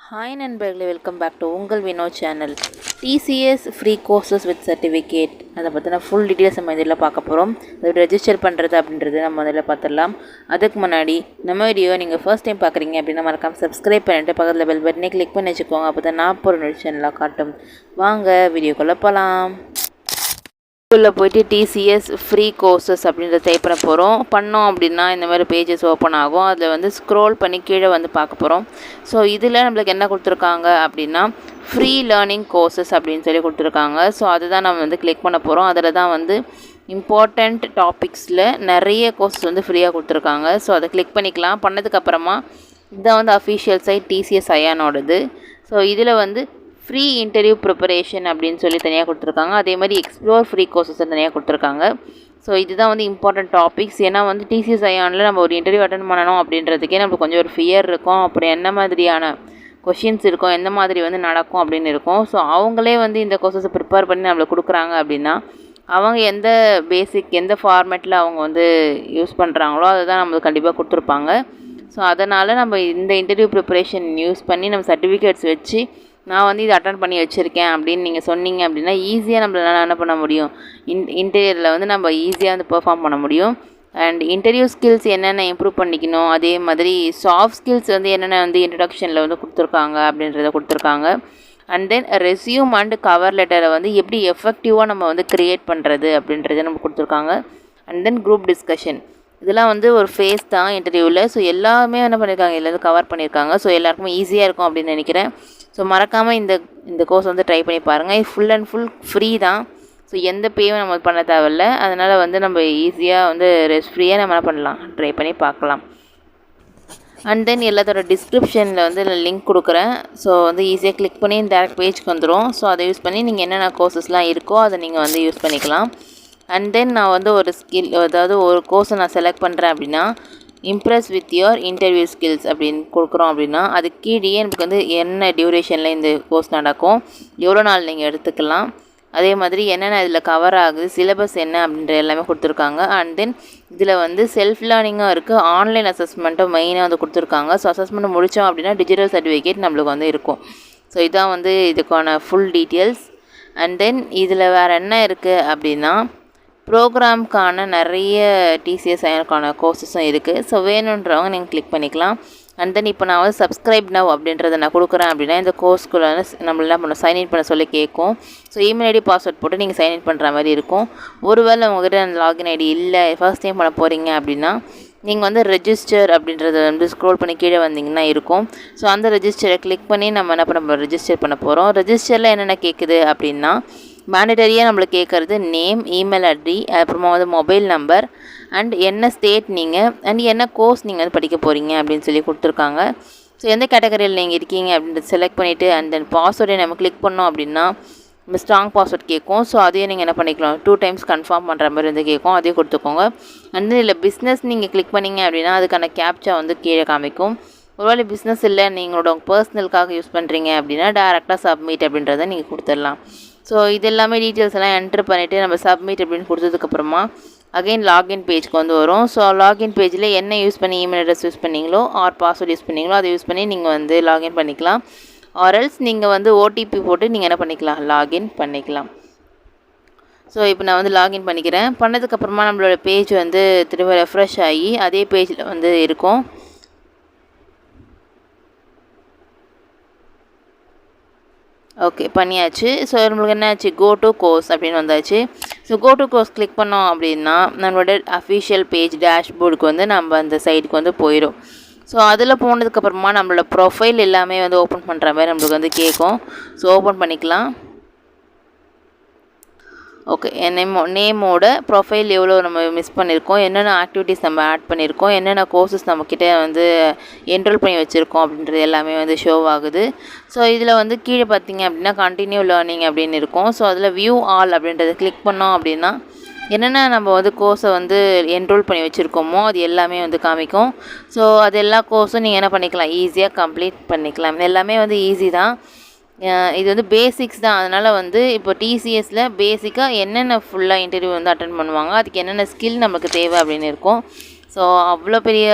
Hi நண்பர்களே, welcome back to உங்கள் Vino channel. TCS free courses with certificate அதை பற்றின ஃபுல் டீட்டெயில்ஸ் நம்ம இதில் பார்க்க போகிறோம். அதை ரெஜிஸ்டர் பண்ணுறது அப்படின்றது நம்ம இதில் பார்த்துடலாம். அதுக்கு முன்னாடி நம்ம வீடியோ நீங்கள் ஃபர்ஸ்ட் டைம் பார்க்குறீங்க அப்படின்னா மறக்காமல் சப்ஸ்கிரைப் பண்ணிவிட்டு பக்கத்தில் பெல் பட்டனை கிளிக் பண்ணி வச்சுக்கோங்க. அப்போ தான் நான் போகிற சேனலாக காட்டும். வாங்க வீடியோக்குள்ளே போகலாம். உள்ளே போய்ட்டு டிசிஎஸ் ஃப்ரீ கோர்சஸ் அப்படின்றத டைப் பண்ணோம் அப்படின்னா இந்த மாதிரி பேஜஸ் ஓப்பன் ஆகும். அதில் வந்து ஸ்க்ரோல் பண்ணி கீழே வந்து பார்க்க போகிறோம். ஸோ இதில் நம்மளுக்கு என்ன கொடுத்துருக்காங்க அப்படின்னா ஃப்ரீ லேர்னிங் கோர்சஸ் அப்படின்னு சொல்லி கொடுத்துருக்காங்க. ஸோ அதுதான் நம்ம வந்து கிளிக் பண்ண போகிறோம். அதில் தான் வந்து இம்பார்ட்டண்ட் டாபிக்ஸில் நிறைய கோர்சஸ் வந்து ஃப்ரீயாக கொடுத்துருக்காங்க. ஸோ அதை கிளிக் பண்ணிக்கலாம். பண்ணதுக்கப்புறமா இதான் வந்து அஃபிஷியல் சைட் டிசிஎஸ் ஐயானோடது. ஸோ இதில் வந்து ஃப்ரீ இன்டர்வியூ ப்ரிப்பரேஷன் அப்படின்னு சொல்லி தனியாக கொடுத்துருக்காங்க. அதே மாதிரி எக்ஸ்ப்ளோர் ஃப்ரீ கோர்சஸ் தனியாக கொடுத்துருக்காங்க. ஸோ இதுதான் வந்து இம்பார்ட்டன்ட் டாபிக்ஸ். ஏன்னா வந்து டிசிஎஸ் ஐயானில் நம்ம ஒரு இன்டர்வியூ அட்டன் பண்ணணும் அப்படின்றதுக்கே நம்மளுக்கு கொஞ்சம் ஒரு ஃபியர் இருக்கும். அப்புறம் என்ன மாதிரியான கொஷின்ஸ் இருக்கும், எந்த மாதிரி வந்து நடக்கும் அப்படின்னு இருக்கும். ஸோ அவங்களே வந்து இந்த கோர்சஸை ப்ரிப்பேர் பண்ணி நம்மளுக்கு கொடுக்குறாங்க அப்படின்னா அவங்க எந்த பேசிக் எந்த ஃபார்மேட்டில் அவங்க வந்து யூஸ் பண்ணுறாங்களோ அதை தான் நம்மளுக்கு கண்டிப்பாக கொடுத்துருப்பாங்க. ஸோ அதனால் நம்ம இந்த இன்டர்வியூ ப்ரிப்பரேஷன் யூஸ் பண்ணி நம்ம சர்டிஃபிகேட்ஸ் வச்சு நான் வந்து இதை அட்டன் பண்ணி வச்சுருக்கேன் அப்படின்னு நீங்கள் சொன்னீங்க அப்படின்னா ஈஸியாக நம்மளால என்ன பண்ண முடியும், இன்டர்வியூவில் வந்து நம்ம ஈஸியாக வந்து பெர்ஃபார்ம் பண்ண முடியும். அண்ட் இன்டர்வியூ ஸ்கில்ஸ் என்னென்ன இம்ப்ரூவ் பண்ணிக்கணும், அதே மாதிரி சாஃப்ட் ஸ்கில்ஸ் வந்து என்னென்ன வந்து இன்ட்ரடக்ஷனில் வந்து கொடுத்துருக்காங்க அப்படின்றத கொடுத்துருக்காங்க. And then resume and cover லெட்டரை வந்து எப்படி எஃபெக்டிவாக நம்ம வந்து க்ரியேட் பண்ணுறது அப்படின்றத நம்ம கொடுத்துருக்காங்க. அண்ட் தென் குரூப் டிஸ்கஷன் இதெல்லாம் வந்து ஒரு ஃபேஸ் தான் இன்டர்வியூவில். ஸோ எல்லாமே என்ன பண்ணியிருக்காங்க, எல்லாரும் கவர் பண்ணியிருக்காங்க. ஸோ எல்லாருக்குமே ஈஸியாக இருக்கும் அப்படின்னு நினைக்கிறேன். ஸோ மறக்காமல் இந்த கோர்ஸ் வந்து ட்ரை பண்ணி பாருங்கள். இது ஃபுல் அண்ட் ஃபுல் ஃப்ரீ தான். ஸோ எந்த பேயும் நம்ம பண்ண தேவையில்ல. அதனால் வந்து நம்ம ஈஸியாக வந்து ஃப்ரீயாக நம்ம என்ன பண்ணலாம், ட்ரை பண்ணி பார்க்கலாம். அண்ட் தென் எல்லாத்தோட டிஸ்கிரிப்ஷனில் வந்து லிங்க் கொடுக்குறேன். ஸோ வந்து ஈஸியாக கிளிக் பண்ணி டேரக்ட் பேஜ்க்கு வந்துடும். ஸோ அதை யூஸ் பண்ணி நீங்கள் என்னென்ன கோர்சஸ்லாம் இருக்கோ அதை நீங்கள் வந்து யூஸ் பண்ணிக்கலாம். அண்ட் தென் நான் வந்து ஒரு ஸ்கில், அதாவது ஒரு கோர்ஸை நான் செலக்ட் பண்ணுறேன் அப்படின்னா Impress with your interview skills அப்படின்னு கொடுக்குறோம் அப்படின்னா அது கீழே எனக்கு வந்து என்ன டியூரேஷனில் இந்த கோர்ஸ் நடக்கும், எவ்வளோ நாள் நீங்கள் எடுத்துக்கலாம், அதே மாதிரி என்னென்ன இதில் கவர் ஆகுது, சிலபஸ் என்ன அப்படின்ற எல்லாமே கொடுத்துருக்காங்க. அண்ட் தென் இதில் வந்து செல்ஃப் லேர்னிங்கும் இருக்குது, ஆன்லைன் அசஸ்மெண்ட்டும் மெயினாக வந்து கொடுத்துருக்காங்க. ஸோ அசஸ்மெண்ட் முடித்தோம் அப்படின்னா டிஜிட்டல் சர்டிஃபிகேட் நம்மளுக்கு வந்து இருக்கும். ஸோ இதான் வந்து இதுக்கான ஃபுல் டீட்டெயில்ஸ். அண்ட் தென் இதில் வேறு என்ன இருக்குது அப்படின்னா ப்ரோக்ராம்க்கான நிறைய டிசிஎஸ் ஐயானுக்கான கோர்சஸும் இருக்குது. ஸோ வேணுன்றவங்க நீங்கள் கிளிக் பண்ணிக்கலாம். அண்ட் தென் இப்போ நான் வந்து சப்ஸ்கிரைப் நவ் அப்படின்றத நான் கொடுக்குறேன் அப்படின்னா இந்த கோர்ஸ்க்குள்ள நம்ம என்ன பண்ண சைன்இன் பண்ண சொல்லி கேட்கும். ஸோ இமெயில் ஐடி பாஸ்வேர்ட் போட்டு நீங்கள் சைன்இன் பண்ணுற மாதிரி இருக்கும். ஒருவேளை உங்கள்கிட்ட அந்த லாகின் ஐடி இல்லை, ஃபர்ஸ்ட் டைம் பண்ண போகிறீங்க அப்படின்னா நீங்கள் வந்து ரெஜிஸ்டர் அப்படின்றத வந்து ஸ்க்ரோல் பண்ணி கீழே வந்தீங்கன்னா இருக்கும். ஸோ அந்த ரெஜிஸ்டரை கிளிக் பண்ணி நம்ம என்ன பண்ண ரெஜிஸ்டர் பண்ண போகிறோம். ரெஜிஸ்டரில் என்னென்ன கேட்குது அப்படின்னா மேண்டட்டரியாக நம்மளுக்கு கேட்குறது நேம், இமெயில் ஐடி, அப்புறமா வந்து மொபைல் நம்பர் அண்ட் என்ன ஸ்டேட் நீங்கள் அண்ட் என்ன கோர்ஸ் நீங்கள் வந்து படிக்க போகிறீங்க அப்படின்னு சொல்லி கொடுத்துருக்காங்க. ஸோ எந்த கேட்டகரியில் நீங்கள் இருக்கீங்க அப்படின்றத செலக்ட் பண்ணிவிட்டு அண்ட் தென் பாஸ்வேர்டை நம்ம கிளிக் பண்ணோம் அப்படின்னா நம்ம ஸ்ட்ராங் பாஸ்வேர்ட் கேட்கும். ஸோ அதையும் நீங்கள் என்ன பண்ணிக்கலாம், 2 times கன்ஃபார்ம் பண்ணுற மாதிரி வந்து கேட்கும், அதையும் கொடுத்துக்கோங்க. அண்ட் தென் இல்லை பிஸ்னஸ் நீங்கள் கிளிக் பண்ணிங்க அப்படின்னா அதுக்கான கேப்ச்சா வந்து கீழே காமிக்கும். ஒருவேளை பிஸ்னஸ் இல்லை நீங்களோட பர்சனலுக்காக யூஸ் பண்ணுறீங்க அப்படின்னா டேரெக்டாக சப்மிட் அப்படின்றத நீங்கள் கொடுத்துடலாம். ஸோ இது எல்லாமே டீட்டெயில்ஸ் எல்லாம் என்ட்ரு பண்ணிவிட்டு நம்ம சப்மிட் அப்படின்னு கொடுத்ததுக்கப்புறமா அகைன் லாகின் பேஜ்க்கு வந்து வரும். ஸோ லாகின் பேஜில் என்ன யூஸ் பண்ணி இமெயில் அட்ரஸ் யூஸ் பண்ணிங்களோ ஆர் பாஸ்வேர்ட் யூஸ் பண்ணிங்களோ அதை யூஸ் பண்ணி நீங்கள் வந்து லாகின் பண்ணிக்கலாம். ஆர்எல்ஸ் நீங்கள் வந்து ஓடிபி போட்டு நீங்கள் என்ன பண்ணிக்கலாம், லாகின் பண்ணிக்கலாம். ஸோ இப்போ நான் வந்து லாகின் பண்ணிக்கிறேன். பண்ணதுக்கப்புறமா நம்மளோட பேஜ் வந்து திரும்ப ரெஃப்ரெஷ் ஆகி அதே பேஜில் வந்து இருக்கும். ஓகே பண்ணியாச்சு. ஸோ நம்மளுக்கு என்ன ஆச்சு, கோ டு கோர்ஸ் அப்படின்னு வந்தாச்சு. So go to course click பண்ணோம் அப்படின்னா நம்மளோட அஃபிஷியல் பேஜ் டேஷ்போர்டுக்கு வந்து நம்ம அந்த சைடுக்கு வந்து போயிடும். ஸோ அதில் போனதுக்கப்புறமா நம்மளோட ப்ரொஃபைல் எல்லாமே வந்து ஓப்பன் பண்ணுற மாதிரி நம்மளுக்கு வந்து கேட்கும். ஸோ ஓப்பன் பண்ணிக்கலாம். ஓகே நேமோட ப்ரொஃபைல் எவ்வளோ நம்ம மிஸ் பண்ணியிருக்கோம், என்னென்ன ஆக்டிவிட்டீஸ் நம்ம ஆட் பண்ணியிருக்கோம், என்னென்ன கோர்சஸ் நம்மக்கிட்ட வந்து என்ரோல் பண்ணி வச்சுருக்கோம் அப்படின்றது எல்லாமே வந்து ஷோ ஆகுது. ஸோ இதில் வந்து கீழே பார்த்தீங்க அப்படின்னா கண்டினியூ லேர்னிங் அப்படின்னு இருக்கும். ஸோ அதில் வியூ ஆல் அப்படின்றத கிளிக் பண்ணோம் அப்படின்னா என்னென்ன நம்ம வந்து கோர்ஸை வந்து என்ரோல் பண்ணி வச்சுருக்கோமோ அது எல்லாமே வந்து காமிக்கும். ஸோ அது எல்லா கோர்ஸும் நீங்கள் என்ன பண்ணிக்கலாம், ஈஸியாக கம்ப்ளீட் பண்ணிக்கலாம். எல்லாமே வந்து ஈஸி தான். இது வந்து பேசிக்ஸ் தான். அதனால் வந்து இப்போ டிசிஎஸில் பேசிக்காக என்னென்ன ஃபுல்லாக இன்டர்வியூ வந்து அட்டன் பண்ணுவாங்க, அதுக்கு என்னென்ன ஸ்கில் நமக்கு தேவை அப்படின்னு இருக்கும். ஸோ அவ்வளோ பெரிய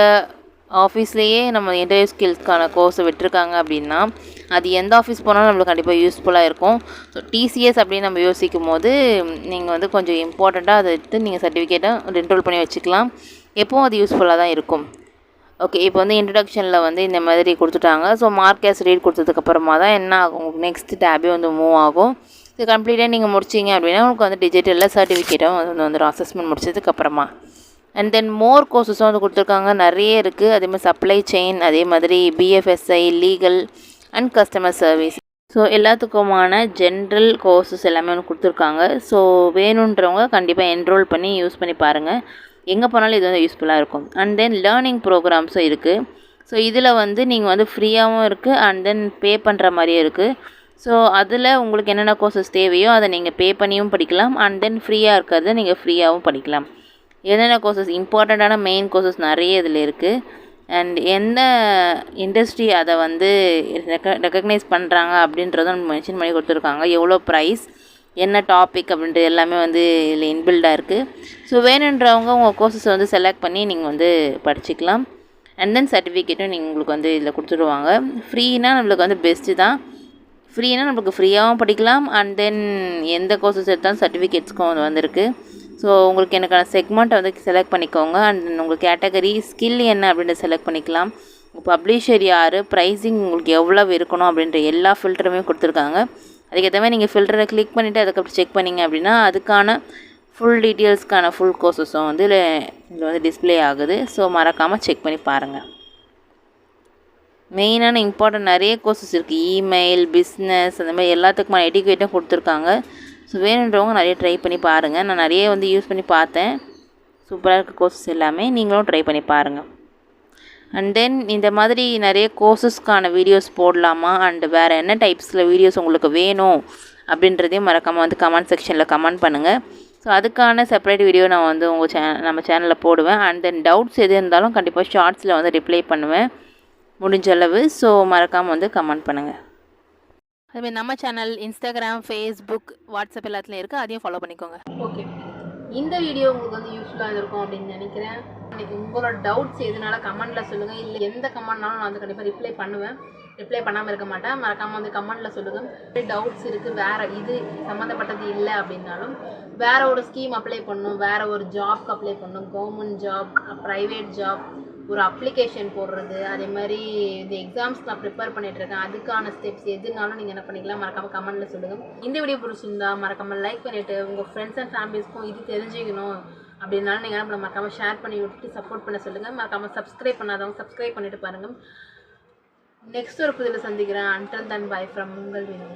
ஆஃபீஸ்லேயே நம்ம இன்டர்வியூ ஸ்கில்ஸ்க்கான கோர்ஸை விட்டுருக்காங்க அப்படின்னா அது எந்த ஆஃபீஸ் போனாலும் நம்மளுக்கு கண்டிப்பாக யூஸ்ஃபுல்லாக இருக்கும். ஸோ டிசிஎஸ் அப்படின்னு நம்ம யோசிக்கும் போது நீங்கள் வந்து கொஞ்சம் இம்பார்ட்டண்ட்டாக அதை எடுத்து நீங்கள் சர்டிஃபிகேட்டை என்ரோல் பண்ணி வச்சுக்கலாம். எப்போவும் அது யூஸ்ஃபுல்லாக தான் இருக்கும். ஓகே, இப்போ வந்து இன்ட்ரடக்ஷனில் வந்து இந்த மாதிரி கொடுத்துட்டாங்க. ஸோ மார்க் ஆஸ் ரீட் கொடுத்ததுக்கப்புறமா தான் என்ன ஆகும், உங்களுக்கு நெக்ஸ்ட் டேபே வந்து மூவ் ஆகும். ஸோ கம்ப்ளீட்டாக நீங்கள் முடிச்சிங்க அப்படின்னா உங்களுக்கு வந்து டிஜிட்டலில் சர்டிஃபிகேட்டும் வந்துடும் அசஸ்மெண்ட் முடிச்சதுக்கப்புறமா. அண்ட் தென் மோர் கோர்சஸும் வந்து கொடுத்துருக்காங்க, நிறைய இருக்குது. அதேமாதிரி சப்ளை செயின், அதே மாதிரி BFSI, legal and customer service. So எல்லாத்துக்குமான ஜென்ரல் கோர்சஸ் எல்லாமே வந்து கொடுத்துருக்காங்க. ஸோ வேணுன்றவங்க கண்டிப்பாக என்ரோல் பண்ணி யூஸ் பண்ணி பாருங்கள். எங்கே போனாலும் இது வந்து யூஸ்ஃபுல்லாக இருக்கும். அண்ட் தென் லேர்னிங் ப்ரோக்ராம்ஸும் இருக்குது. ஸோ இதில் வந்து நீங்கள் வந்து ஃப்ரீயாகவும் இருக்குது அண்ட் தென் பே பண்ணுற மாதிரியும் இருக்குது. ஸோ அதில் உங்களுக்கு என்னென்ன கோர்சஸ் தேவையோ அதை நீங்கள் பே பண்ணியும் படிக்கலாம். அண்ட் தென் ஃப்ரீயாக இருக்கிறத நீங்கள் ஃப்ரீயாகவும் படிக்கலாம். என்னென்ன கோர்சஸ் இம்பார்ட்டண்ட்டான மெயின் கோர்சஸ் நிறைய இதில் இருக்குது. அண்ட் எந்த இண்டஸ்ட்ரி அதை வந்து ரெக்கக்னைஸ் பண்ணுறாங்க அப்படின்றதும் மென்ஷன் பண்ணி கொடுத்துருக்காங்க. எவ்வளோ ப்ரைஸ், என்ன டாபிக் அப்படின்றது எல்லாமே வந்து இதில் இன்பில்டாக இருக்குது. ஸோ வேணுன்றவங்க உங்கள் கோர்சஸை வந்து செலக்ட் பண்ணி நீங்கள் வந்து படிச்சுக்கலாம். அண்ட் தென் சர்டிஃபிகேட்டும் நீங்கள் உங்களுக்கு வந்து இதில் கொடுத்துடுவாங்க. ஃப்ரீனா நம்மளுக்கு வந்து பெஸ்ட்டு தான். ஃப்ரீனா நம்மளுக்கு ஃப்ரீயாகவும் படிக்கலாம். அண்ட் தென் எந்த கோர்சஸ் எடுத்தாலும் சர்டிஃபிகேட்ஸ்க்கும் வந்து வந்திருக்கு. ஸோ உங்களுக்கு எனக்கான செக்மெண்ட்டை வந்து செலக்ட் பண்ணிக்கோங்க. அண்ட் உங்கள் கேட்டகரி ஸ்கில் என்ன அப்படின்றத செலக்ட் பண்ணிக்கலாம். உங்கள் பப்ளிஷர் யார், ப்ரைஸிங் உங்களுக்கு எவ்வளோ இருக்கணும் அப்படின்ற எல்லா ஃபில்டருமே கொடுத்துருக்காங்க. அதுக்கேற்ற மாதிரி நீங்கள் ஃபில்டரை கிளிக் பண்ணிவிட்டு அதுக்கப்புறம் செக் பண்ணிங்க அப்படின்னா அதுக்கான ஃபுல் டீட்டெயில்ஸ்க்கான ஃபுல் கோர்சஸும் வந்து இதில் வந்து டிஸ்பிளே ஆகுது. ஸோ மறக்காமல் செக் பண்ணி பாருங்கள். மெயினான இம்பார்ட்டன்ட் நிறைய கோர்சஸ் இருக்குது. இமெயில், பிஸ்னஸ், அந்த மாதிரி எல்லாத்துக்குமான எடிகேட்டும் கொடுத்துருக்காங்க. ஸோ வேணுன்றவங்க நிறைய ட்ரை பண்ணி பாருங்கள். நான் நிறைய வந்து யூஸ் பண்ணி பார்த்தேன். சூப்பராக இருக்க கோர்சஸ் எல்லாமே நீங்களும் ட்ரை பண்ணி பாருங்கள். அண்ட் தென் இந்த மாதிரி நிறைய கோர்சஸ்க்கான வீடியோஸ் போடலாமா, அண்டு வேறு என்ன டைப்ஸில் வீடியோஸ் உங்களுக்கு வேணும் அப்படின்றதையும் மறக்காமல் வந்து கமெண்ட் செக்ஷனில் கமெண்ட் பண்ணுங்கள். ஸோ அதுக்கான செப்பரேட் வீடியோ நான் வந்து நம்ம சேனலில் போடுவேன். அண்ட் தென் டவுட்ஸ் எது இருந்தாலும் கண்டிப்பாக ஷார்ட்ஸில் வந்து ரிப்ளை பண்ணுவேன் முடிஞ்ச அளவு. ஸோ மறக்காமல் வந்து கமெண்ட் பண்ணுங்கள். அதுமாதிரி நம்ம சேனல் இன்ஸ்டாகிராம், ஃபேஸ்புக், வாட்ஸ்அப் எல்லாத்துலேயும் இருக்குது. அதையும் ஃபாலோ பண்ணிக்கோங்க. ஓகே, இந்த வீடியோ உங்களுக்கு வந்து யூஸ்ஃபுல்லாக இருக்கும் அப்படின்னு நினைக்கிறேன். இன்றைக்கி உங்களோட டவுட்ஸ் எதுனால கமெண்ட்டில் சொல்லுங்கள். இல்லை எந்த கமெண்ட்னாலும் நான் வந்து கண்டிப்பாக ரிப்ளை பண்ணுவேன். ரிப்ளை பண்ணாமல் இருக்க மாட்டேன். மறக்காமல் வந்து கமெண்ட்டில் சொல்லுங்கள். டவுட்ஸ் இருக்குது, வேறு இது சம்மந்தப்பட்டது இல்லை அப்படின்னாலும் வேறு ஒரு ஸ்கீம் அப்ளை பண்ணணும், வேறு ஒரு ஜாப்க்கு அப்ளை பண்ணணும், கவர்மெண்ட் ஜாப், ப்ரைவேட் ஜாப், ஒரு அப்ளிகேஷன் போடுறது, அதே மாதிரி இந்த எக்ஸாம்ஸ்க்கு நான் ப்ரிப்பேர் பண்ணிகிட்ருக்கேன், அதுக்கான ஸ்டெப்ஸ் எதுனாலும் நீங்கள் என்ன பண்ணிக்கலாம் மறக்காமல் கமெண்ட்டில் சொல்லுங்கள். இந்த வீடியோ பிடிச்சிருந்தா மறக்காமல் லைக் பண்ணிவிட்டு உங்கள் ஃப்ரெண்ட்ஸ் அண்ட் ஃபேமிலிஸ்க்கும் இது தெரிஞ்சுக்கணும் அப்படின்னாலும் நீங்கள் என்ன மறக்காமல் ஷேர் பண்ணி விட்டுட்டு சப்போர்ட் பண்ண சொல்லுங்கள். மறக்காமல் சப்ஸ்கிரைப் பண்ணாதவங்க சப்ஸ்கிரைப் பண்ணிவிட்டு பாருங்கள். நெக்ஸ்ட் ஒரு புதில் சந்திக்கிறேன். அன்டில் தென் பை ஃப்ரம் உங்கள் வினோ.